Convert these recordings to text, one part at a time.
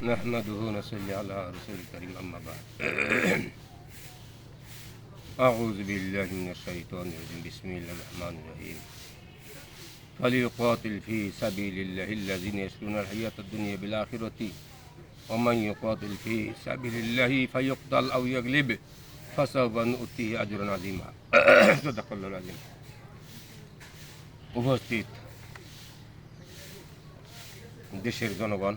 نحمده ونصلي على رسول الكريم أما بعد أعوذ بالله من الشيطان الرجيم بسم الله الرحمن الرحيم فليقاتل في سبيل الله الذين يشرون الحياة الدنيا بالآخرة ومن يقاتل في سبيل الله فيقتل أو يغلب فسوف نؤتيه أجرا عظيما صدق الله العظيم উপস্থিত দেশের জনগণ,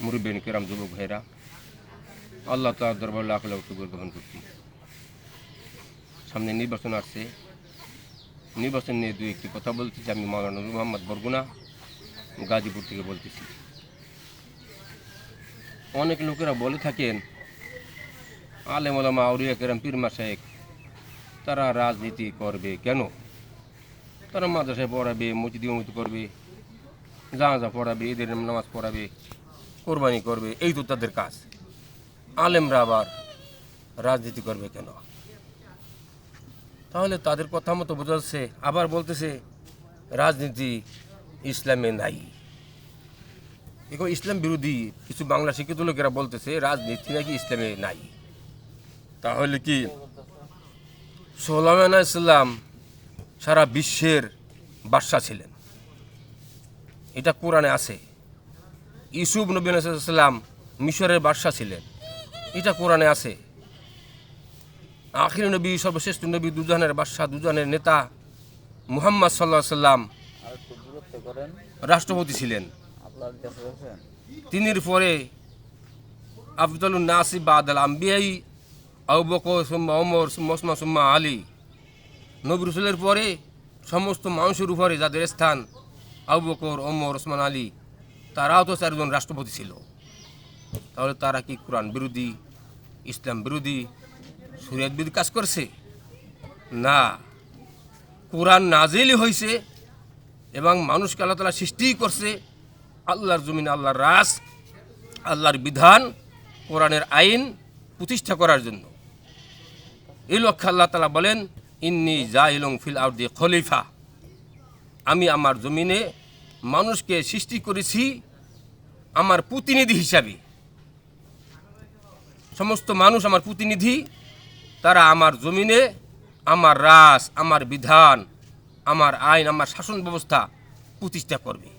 মুরব্বিয়ান কিরাম, যুবক ভাইরা, আল্লাহ তাআলার দরবারে লাখ লাখ শুকর গ্রহণ করছি। সামনে নির্বাচন আসছে, নির্বাচন নিয়ে দুই একটি কথা বলতেছি। আমি মাওলানা নূর মোহাম্মদ বরগুনা, গাজীপুর থেকে বলতেছি। অনেক লোকেরা বলে থাকেন আলেম ওলামা আউলিয়া কেরাম পীর মাশায়েখ তারা রাজনীতি করবে কেন? তারা মাদ্রাসায় পড়াবে, মসজিদে ইমামতি করবে, জানাজা পড়াবে, ঈদের নামাজ পড়াবে, কোরবানি করবে, এই তো তাদের কাজ। আলেমরা আবার রাজনীতি করবে কেন? তাহলে তাদের কথা মতো বোঝা যাচ্ছে, আবার বলতেছে রাজনীতি ইসলামে নাই। এখন ইসলাম বিরোধী কিছু বাংলা শিক্ষিত লোকেরা বলতেছে রাজনীতি নাকি ইসলামে নাই। তাহলে কি সুলাইমান আলাইহিস সালাম সারা বিশ্বের বাদশা ছিলেন? এটা কোরআনে আছে। ইউসুফ নবী আলাইহিস সালাম মিশরের বাদশা ছিলেন, এটা কোরআনে আছে। আখির নবী, সর্বশ্রেষ্ঠ নবী, দুজনের বাদশা, দুজনের নেতা মুহাম্মদ সাল্লাল্লাহু আলাইহি সাল্লাম রাষ্ট্রপতি ছিলেন। তিনির পরে আফদালুন নাসি বাদাল আম্বিয়াই আবু বকর সুম্মা ওমর সুম্মা ওসমান সুম্মা আলী। নবী রাসূলের পরে সমস্ত মানুষের উপরে যাদের স্থান, আবু বকর, ওমর, ওসমান আলী, তারাও তো চারজন রাষ্ট্রপতি ছিল। তাহলে তারা কি কোরআন বিরোধী, ইসলাম বিরোধী, শরীয়ত বিরোধী কাজ করছে? না, কোরআন নাজিলই হয়েছে এবং মানুষকে আল্লাহ তাআলা সৃষ্টি করছে আল্লাহর জমিনে আল্লাহর রাজ, আল্লাহর বিধান, কোরআনের আইন প্রতিষ্ঠা করার জন্য। এই লক্ষ্যে আল্লাহ তাআলা বলেন ইন্নী জাইলুন ফিল আরদি খলিফা, আমি আমার জমিনে মানুষকে সৃষ্টি করেছি আমার প্রতিনিধি হিসাবে। সমস্ত মানুষ আমার প্রতিনিধি, তারা আমার জমিনে আমার রাজ, আমার বিধান, আমার আইন, আমার শাসন ব্যবস্থা প্রতিষ্ঠা করবে।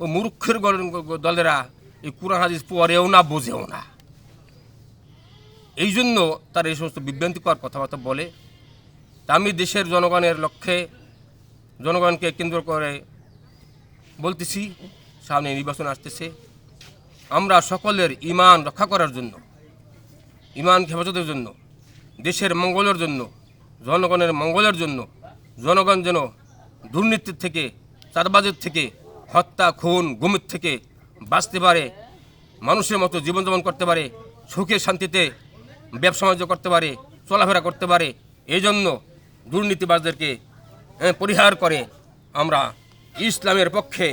ও মূর্খের দলেরা এই কোরআন হাদিস পড়েও না, বোঝেও না। এই জন্য তারা এই সমস্ত বিভ্রান্তিকর কথাবার্তা বলে। তা আমি দেশের জনগণের লক্ষ্যে, জনগণকে কেন্দ্র করে বলতেছি, সামনে নির্বাচন আসতেছে, আমরা সকলের ঈমান রক্ষা করার জন্য, ঈমান হেফাজতের জন্য, দেশের মঙ্গলের জন্য, জনগণের মঙ্গলের জন্য, জনগণ যেন দুর্নীতির থেকে, চাঁদাবাজের থেকে, হত্যা, খুন, গুমের থেকে বাঁচতে পারে, মানুষের মতো জীবনযাপন করতে পারে, সুখে শান্তিতে ব্যবসা বাণিজ্য করতে পারে, চলাফেরা করতে পারে। এই জন্য দুর্নীতিবাজদেরকে পরিহার করে আমরা ইসলামের পক্ষে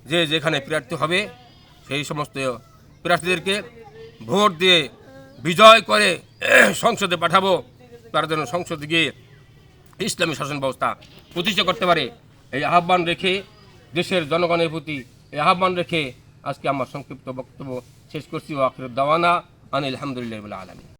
যে যেখানে প্রার্থী হবে সেই সমস্ত প্রার্থীদেরকে ভোট দিয়ে বিজয় করে সংসদে পাঠাবো। তারা যেন সংসদে গিয়ে ইসলামী শাসন ব্যবস্থা প্রতিষ্ঠা করতে পারে, এই আহ্বান রেখে, দেশের জনগণের প্রতি এই আহ্বান রেখে আজকে আমার সংক্ষিপ্ত বক্তব্য শেষ করছি। ওয়া আখিরু দাওয়ানা আনিল হামদুলিল্লাহি রাব্বিল আলামিন।